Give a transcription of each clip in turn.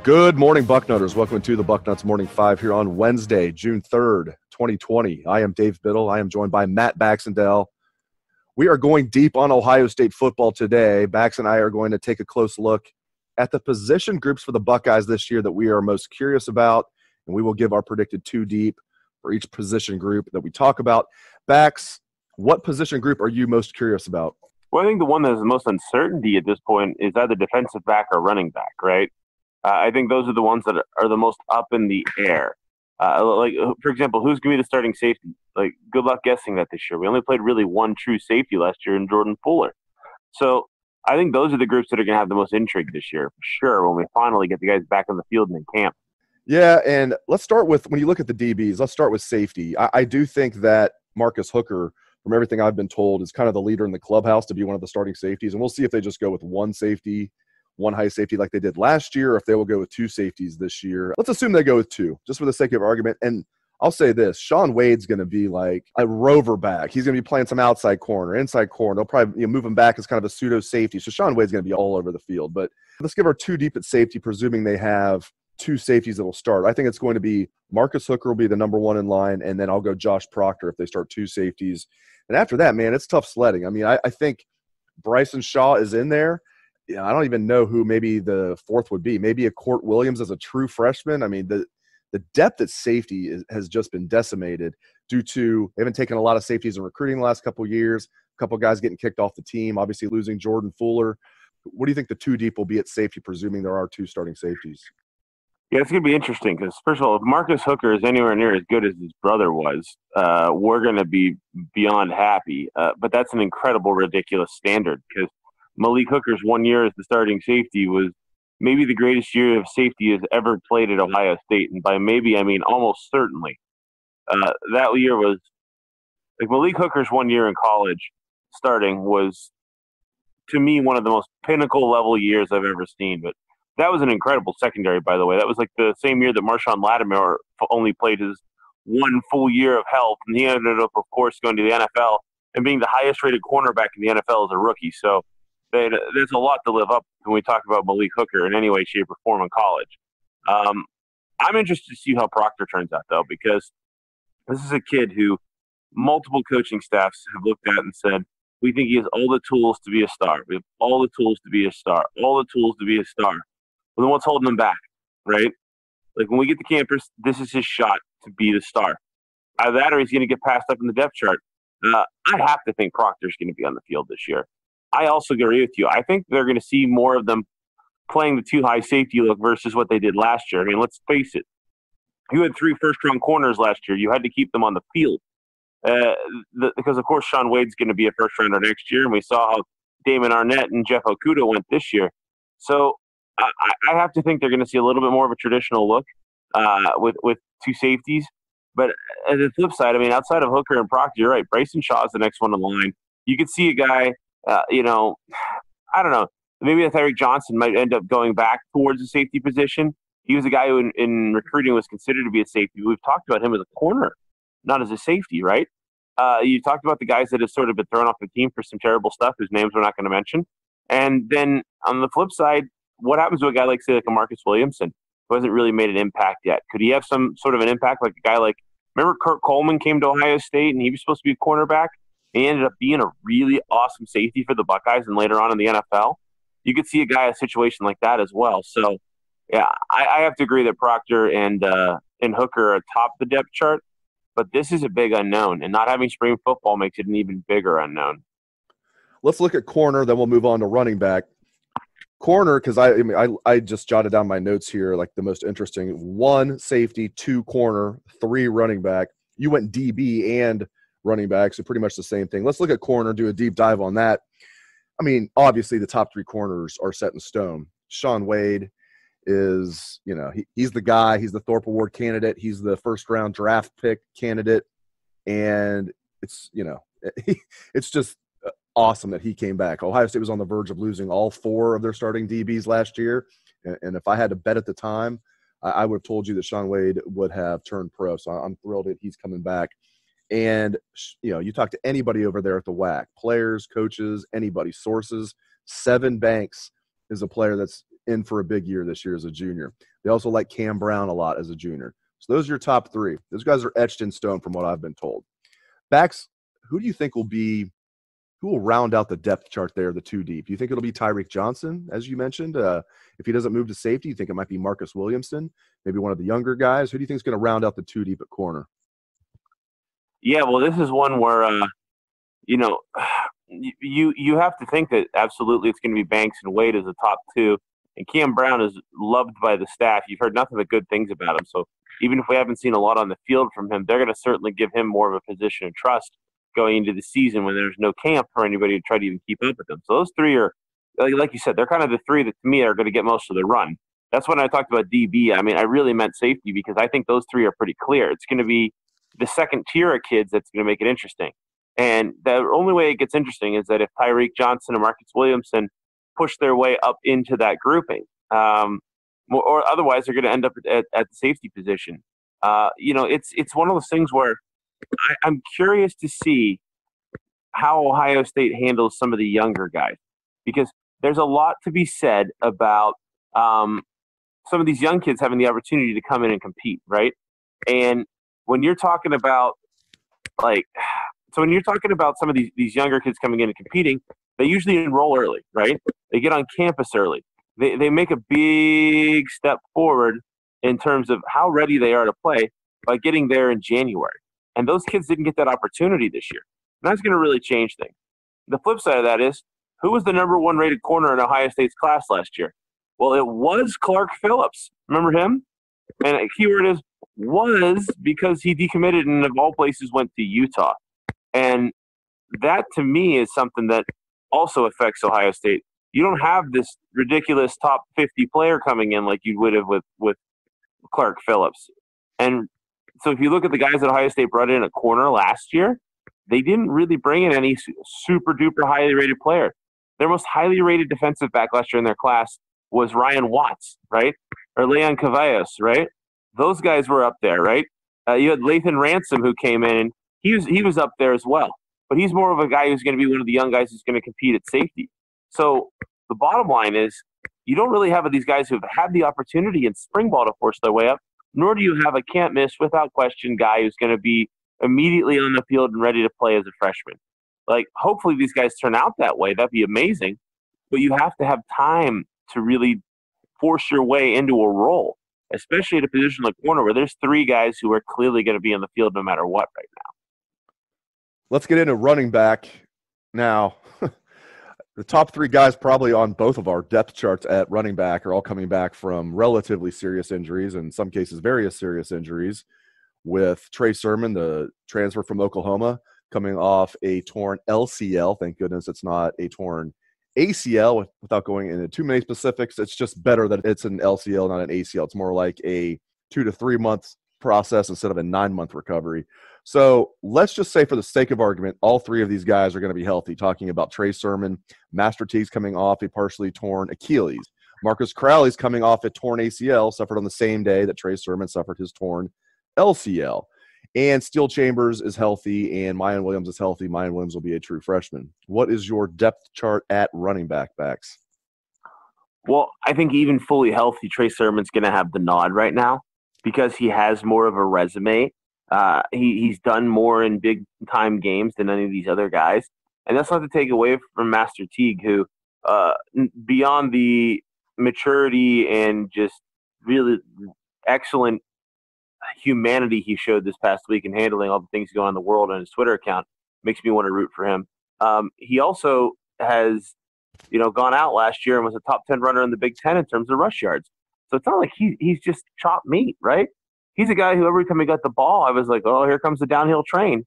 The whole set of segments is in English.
Good morning, Bucknutters. Welcome to the Bucknuts Morning Five here on Wednesday, June 3rd, 2020. I am Dave Biddle. I am joined by Matt Baxendell. We are going deep on Ohio State football today. Bax and I are going to take a close look at the position groups for the Buckeyes this year that we are most curious about, and we will give our predicted two deep for each position group that we talk about. Bax, what position group are you most curious about? Well, I think the one that has the most uncertainty at this point is either defensive back or running back, right? I think those are the ones that are the most up in the air. Like, for example, who's going to be the starting safety? Like, good luck guessing that this year. We only played really one true safety last year in Jordan Fuller. So I think those are the groups that are going to have the most intrigue this year, for sure, when we finally get the guys back on the field and in camp. Yeah, and let's start with, when you look at the DBs, let's start with safety. I do think that Marcus Hooker, from everything I've been told, is kind of the leader in the clubhouse to be one of the starting safeties. And we'll see if they just go with one safety, one high safety like they did last year, or if they will go with two safeties this year. Let's assume they go with two, just for the sake of argument. And I'll say this, Shaun Wade's going to be like a rover back. He's going to be playing some outside corner, inside corner. They'll probably move him back as kind of a pseudo safety. So Shaun Wade's going to be all over the field. But let's give our two deep at safety, presuming they have two safeties that will start. I think it's going to be Marcus Hooker will be the number one in line, and then I'll go Josh Proctor if they start two safeties. And after that, man, it's tough sledding. I mean, I think Bryson Shaw is in there. Yeah, I don't even know who maybe the fourth would be. Maybe a Court Williams as a true freshman. I mean, the depth at safety has just been decimated due to they haven't taken a lot of safeties in recruiting the last couple of years. A couple of guys getting kicked off the team, obviously losing Jordan Fuller. What do you think the two deep will be at safety, presuming there are two starting safeties? Yeah, it's going to be interesting because, first of all, if Marcus Hooker is anywhere near as good as his brother was, we're going to be beyond happy. But that's an incredible, ridiculous standard because Malik Hooker's 1 year as the starting safety was maybe the greatest year of safety has ever played at Ohio State. And by maybe, I mean almost certainly. That year was – like Malik Hooker's 1 year in college starting was, to me, one of the most pinnacle level years I've ever seen. But that was an incredible secondary, by the way. That was like the same year that Marshawn Lattimore only played his one full year of health. And he ended up, of course, going to the NFL and being the highest-rated cornerback in the NFL as a rookie. So there's a lot to live up when we talk about Malik Hooker in any way, shape, or form in college. I'm interested to see how Proctor turns out, though, because this is a kid who multiple coaching staffs have looked at and said, we think he has all the tools to be a star. We have all the tools to be a star. All the tools to be a star. Well, then what's holding him back, right? Like when we get to campus, this is his shot to be the star. Either that or he's going to get passed up in the depth chart. I have to think Proctor's going to be on the field this year. I also agree with you. I think they're going to see more of them playing the two high safety look versus what they did last year. I mean, let's face it. You had 3 first-round corners last year. You had to keep them on the field. Because, of course, Shaun Wade's going to be a first-rounder next year, and we saw how Damon Arnett and Jeff Okudah went this year. So I have to think they're going to see a little bit more of a traditional look with two safeties. But at the flip side, I mean, outside of Hooker and Proctor, you're right. Bryson Shaw is the next one in line. You could see a guy – I don't know. Maybe Tyreek Johnson might end up going back towards the safety position. He was a guy who in recruiting was considered to be a safety. We've talked about him as a corner, not as a safety, right? You talked about the guys that have sort of been thrown off the team for some terrible stuff, whose names we're not going to mention. And then on the flip side, what happens to a guy like, say, like a Marcus Williamson, who hasn't really made an impact yet? Could he have some sort of an impact like a guy like, remember Kurt Coleman came to Ohio State and he was supposed to be a cornerback? He ended up being a really awesome safety for the Buckeyes and later on in the NFL. You could see a guy in a situation like that as well. So, yeah, I have to agree that Proctor and Hooker are atop the depth chart, but this is a big unknown, and not having spring football makes it an even bigger unknown. Let's look at corner, then we'll move on to running back. Corner, because I just jotted down my notes here, like the most interesting. 1 safety, 2 corner, 3 running back. You went DB and running back, so pretty much the same thing. Let's look at corner, do a deep dive on that. I mean, obviously the top 3 corners are set in stone. Shaun Wade is, he's the guy. He's the Thorpe Award candidate. He's the first-round draft pick candidate. And it's, it's just awesome that he came back. Ohio State was on the verge of losing all 4 of their starting DBs last year. And if I had to bet at the time, I would have told you that Shaun Wade would have turned pro. So I'm thrilled that he's coming back. And, you talk to anybody over there at the WAC, players, coaches, anybody, sources, Sevyn Banks is a player that's in for a big year this year as a junior. They also like Cam Brown a lot as a junior. So those are your top 3. Those guys are etched in stone from what I've been told. Bax, who do you think who will round out the depth chart there, the 2 deep? You think it'll be Tyreek Johnson, as you mentioned? If he doesn't move to safety, you think it might be Marcus Williamson, maybe one of the younger guys? Who do you think is going to round out the 2 deep at corner? Yeah, well, this is one where, you have to think that absolutely it's going to be Banks and Wade as the top 2. And Cam Brown is loved by the staff. You've heard nothing but good things about him. So even if we haven't seen a lot on the field from him, they're going to certainly give him more of a position of trust going into the season when there's no camp for anybody to try to even keep up with them. So those 3 are, like you said, they're kind of the 3 that to me are going to get most of the run. That's when I talked about DB. I mean, I really meant safety because I think those 3 are pretty clear. It's going to be the second tier of kids that's going to make it interesting. And the only way it gets interesting is that if Tyreek Johnson and Marcus Williamson push their way up into that grouping, or otherwise they're going to end up at the safety position. It's one of those things where I'm curious to see how Ohio State handles some of the younger guys, because there's a lot to be said about some of these young kids having the opportunity to come in and compete, right? And when you're talking about some of these younger kids coming in and competing, they usually enroll early, right? They get on campus early. They make a big step forward in terms of how ready they are to play by getting there in January. And those kids didn't get that opportunity this year. And that's going to really change things. The flip side of that is, who was the number 1 rated corner in Ohio State's class last year? Well, it was Clark Phillips. Remember him? And a keyword is was, because he decommitted and of all places went to Utah. And that to me is something that also affects Ohio State. You don't have this ridiculous top 50 player coming in like you would have with Clark Phillips. And so if you look at the guys that Ohio State brought in at corner last year, they didn't really bring in any super duper highly rated player. Their most highly rated defensive back last year in their class was Ryan Watts, right? Or Leon Cavallos, right? Those guys were up there, right? You had Lathan Ransom who came in, and he was up there as well. But he's more of a guy who's going to be one of the young guys who's going to compete at safety. So the bottom line is, you don't really have these guys who have had the opportunity in spring ball to force their way up, nor do you have a can't miss, without question guy who's going to be immediately on the field and ready to play as a freshman. Like, hopefully these guys turn out that way. That'd be amazing. But you have to have time to really force your way into a role, especially at a position like corner where there's 3 guys who are clearly going to be on the field no matter what right now. Let's get into running back now. The top 3 guys probably on both of our depth charts at running back are all coming back from relatively serious injuries, in some cases various serious injuries, with Trey Sermon, the transfer from Oklahoma, coming off a torn LCL. Thank goodness it's not a torn ACL. Without going into too many specifics, it's just better that it's an LCL, not an ACL. It's more like a 2 to 3 month process instead of a 9-month recovery. So let's just say, for the sake of argument, all 3 of these guys are going to be healthy. Talking about Trey Sermon, Master Teague's coming off a partially torn Achilles. Marcus Crowley's coming off a torn ACL, suffered on the same day that Trey Sermon suffered his torn LCL. And Steel Chambers is healthy, and Mayan Williams is healthy. Mayan Williams will be a true freshman. What is your depth chart at running back, Bax? Well, I think even fully healthy, Trey Sermon's going to have the nod right now because he has more of a resume. He's done more in big-time games than any of these other guys. And that's not to take away from Master Teague, who, beyond the maturity and just really excellent humanity he showed this past week in handling all the things going on in the world on his Twitter account, makes me want to root for him. He also has, gone out last year and was a top 10 runner in the Big Ten in terms of rush yards. So it's not like he's just chopped meat, right? He's a guy who every time he got the ball, I was like, oh, here comes the downhill train.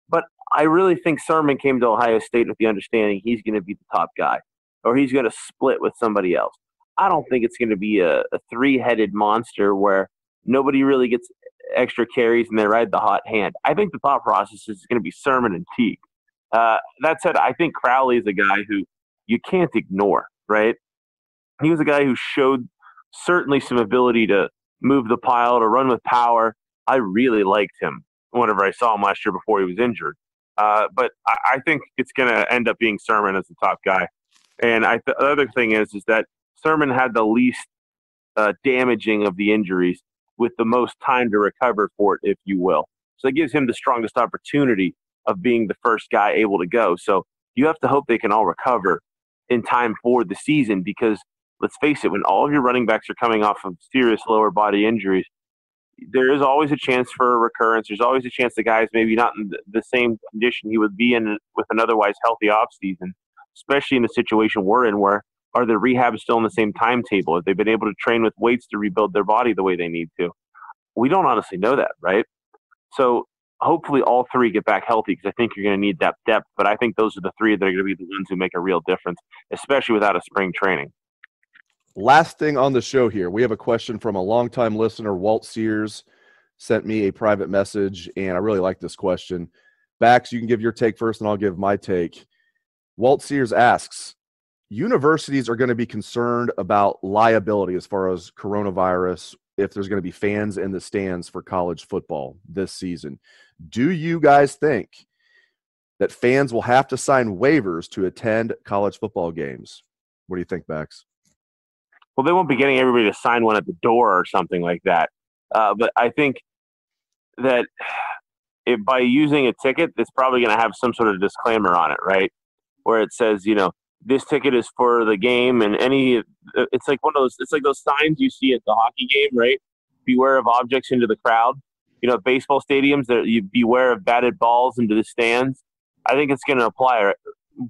But I really think Sermon came to Ohio State with the understanding he's going to be the top guy, or he's going to split with somebody else. I don't think it's going to be a three-headed monster where nobody really gets extra carries and they ride the hot hand. I think the thought process is going to be Sermon and Teague. That said, I think Crowley is a guy who you can't ignore, right? He was a guy who showed certainly some ability to move the pile, to run with power. I really liked him whenever I saw him last year before he was injured. But I think it's going to end up being Sermon as the top guy. And the other thing is that Sermon had the least damaging of the injuries with the most time to recover for it, if you will. So it gives him the strongest opportunity of being the first guy able to go. So you have to hope they can all recover in time for the season because, let's face it, when all of your running backs are coming off of serious lower body injuries, there is always a chance for a recurrence. There's always a chance the guy's maybe not in the same condition he would be in with an otherwise healthy offseason, especially in the situation we're in where are the rehabs still in the same timetable? Have they been able to train with weights to rebuild their body the way they need to? We don't honestly know that, right? So hopefully all three get back healthy because I think you're going to need that depth. But I think those are the three that are going to be the ones who make a real difference, especially without a spring training. Last thing on the show here, we have a question from a longtime listener, Walt Sears, sent me a private message, and I really like this question. Bax, you can give your take first, and I'll give my take. Walt Sears asks, universities are going to be concerned about liability as far as coronavirus if there's going to be fans in the stands for college football this season. Do you guys think that fans will have to sign waivers to attend college football games? What do you think, Bax? Well, they won't be getting everybody to sign one at the door or something like that. But I think that by using a ticket, it's probably going to have some sort of disclaimer on it, right? Where it says, this ticket is for the game and it's like it's like those signs you see at the hockey game, right? Beware of objects into the crowd. Baseball stadiums, you beware of batted balls into the stands. I think it's going to apply.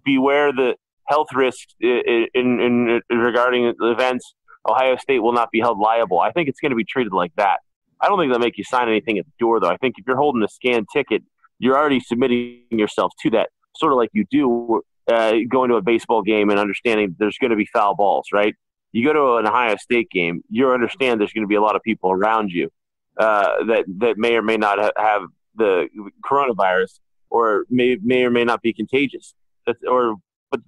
Beware the health risks in regarding events. Ohio State will not be held liable. I think it's going to be treated like that. I don't think they'll make you sign anything at the door, though. I think if you're holding a scanned ticket, you're already submitting yourself to that, sort of like you do going to a baseball game and understanding there's going to be foul balls, right? You go to an Ohio State game, you understand there's going to be a lot of people around you that may or may not have the coronavirus or may or may not be contagious. But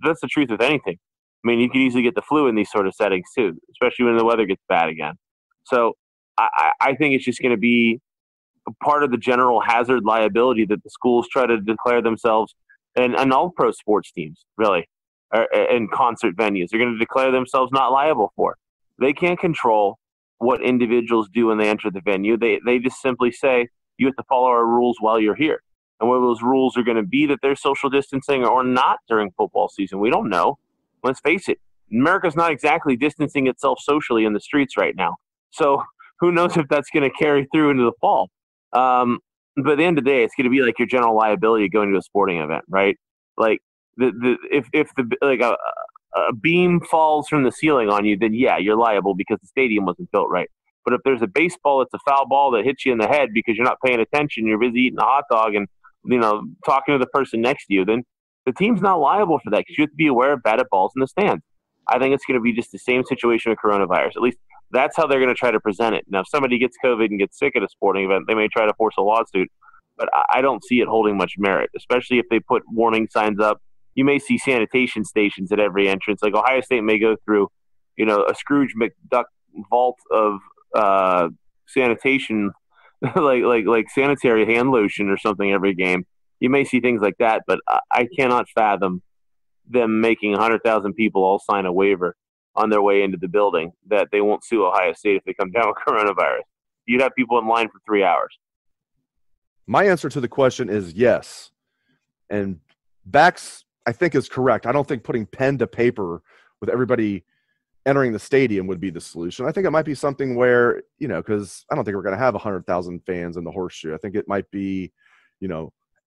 that's the truth with anything. I mean, you can easily get the flu in these sort of settings too, especially when the weather gets bad again. So I think it's just going to be a part of the general hazard liability that the schools try to declare themselves, and all pro sports teams, really, and concert venues, are going to declare themselves not liable for. They can't control what individuals do when they enter the venue. They just simply say, you have to follow our rules while you're here. And whether those rules are going to be that there's social distancing or not during football season, we don't know. Let's face it, America's not exactly distancing itself socially in the streets right now. So who knows if that's going to carry through into the fall. But at the end of the day, it's going to be like your general liability going to a sporting event, right? Like if a beam falls from the ceiling on you, then yeah, you're liable because the stadium wasn't built right. But if there's a baseball that's a foul ball that hits you in the head because you're not paying attention, you're busy eating a hot dog and talking to the person next to you, then the team's not liable for that because you have to be aware of batted balls in the stands. I think it's going to be just the same situation with coronavirus. At least that's how they're going to try to present it. Now, if somebody gets COVID and gets sick at a sporting event, they may try to force a lawsuit, but I don't see it holding much merit, especially if they put warning signs up. You may see sanitation stations at every entrance. Like Ohio State may go through, a Scrooge McDuck vault of sanitation, like sanitary hand lotion or something every game. You may see things like that, but I cannot fathom them making 100,000 people all sign a waiver on their way into the building that they won't sue Ohio State if they come down with coronavirus. You'd have people in line for 3 hours. My answer to the question is yes. And Bax, I think, is correct. I don't think putting pen to paper with everybody entering the stadium would be the solution. I think it might be something where, because I don't think we're going to have 100,000 fans in the Horseshoe. I think it might be,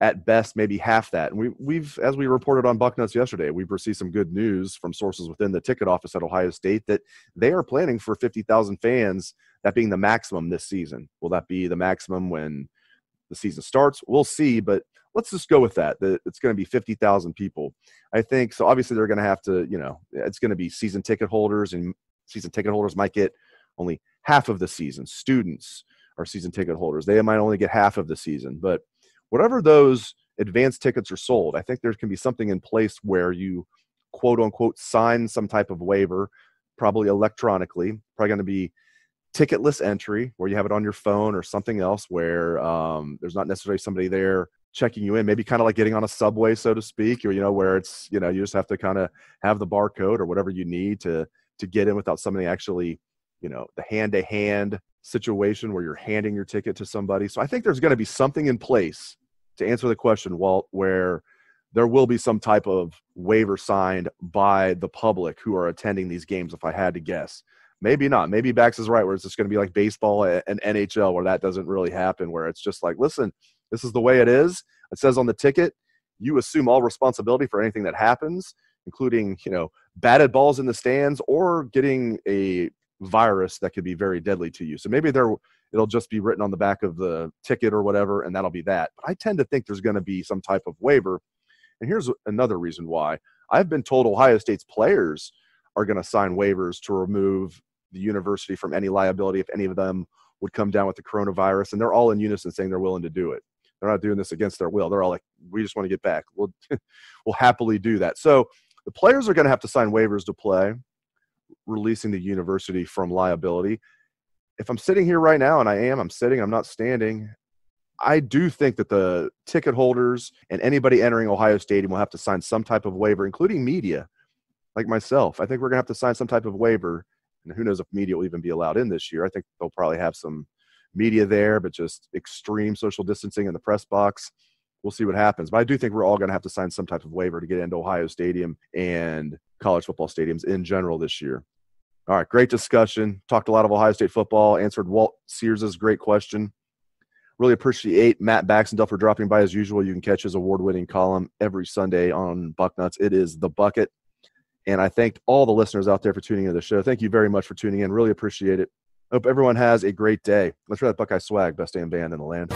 at best, maybe half that. And we've, as we reported on Bucknuts yesterday, we've received some good news from sources within the ticket office at Ohio State that they are planning for 50,000 fans, that being the maximum this season. Will that be the maximum when the season starts? We'll see, but let's just go with that it's going to be 50,000 people. I think so. Obviously, they're going to have to, it's going to be season ticket holders and Season ticket holders might get only half of the season. Students are season ticket holders. They might only get half of the season. But whatever those advanced tickets are sold, I think there can be something in place where you, quote unquote, sign some type of waiver, probably electronically, probably going to be ticketless entry where you have it on your phone or something else where there's not necessarily somebody there checking you in, maybe kind of like getting on a subway, so to speak, or, where it's, you just have to kind of have the barcode or whatever you need to get in without somebody actually, the hand-to-hand situation where you're handing your ticket to somebody. So I think there's going to be something in place to answer the question, Walt, where there will be some type of waiver signed by the public who are attending these games, if I had to guess. Maybe not. Maybe Bax is right, where it's just going to be like baseball and NHL, where that doesn't really happen, where it's just like, listen, this is the way it is. It says on the ticket, you assume all responsibility for anything that happens, including, batted balls in the stands or getting a virus that could be very deadly to you. So maybe it'll just be written on the back of the ticket or whatever, and that'll be that. But I tend to think there's going to be some type of waiver. And here's another reason why. I've been told Ohio State's players are going to sign waivers to remove the university from any liability if any of them would come down with the coronavirus. And they're all in unison saying they're willing to do it. They're not doing this against their will. They're all like, we just want to get back. We'll happily do that. So the players are going to have to sign waivers to play, releasing the university from liability. If I'm sitting here right now, and I'm sitting, I'm not standing, I do think that the ticket holders and anybody entering Ohio Stadium will have to sign some type of waiver, including media, like myself. I think we're going to have to sign some type of waiver. And who knows if media will even be allowed in this year. I think they'll probably have some media there, but just extreme social distancing in the press box. We'll see what happens. But I do think we're all going to have to sign some type of waiver to get into Ohio Stadium and college football stadiums in general this year. All right, great discussion. Talked a lot of Ohio State football. Answered Walt Sears' great question. Really appreciate Matt Baxendell for dropping by as usual. You can catch his award-winning column every Sunday on Bucknuts. It is The Bucket. And I thank all the listeners out there for tuning into the show. Thank you very much for tuning in. Really appreciate it. Hope everyone has a great day. Let's try that Buckeye swag. Best damn band in the land.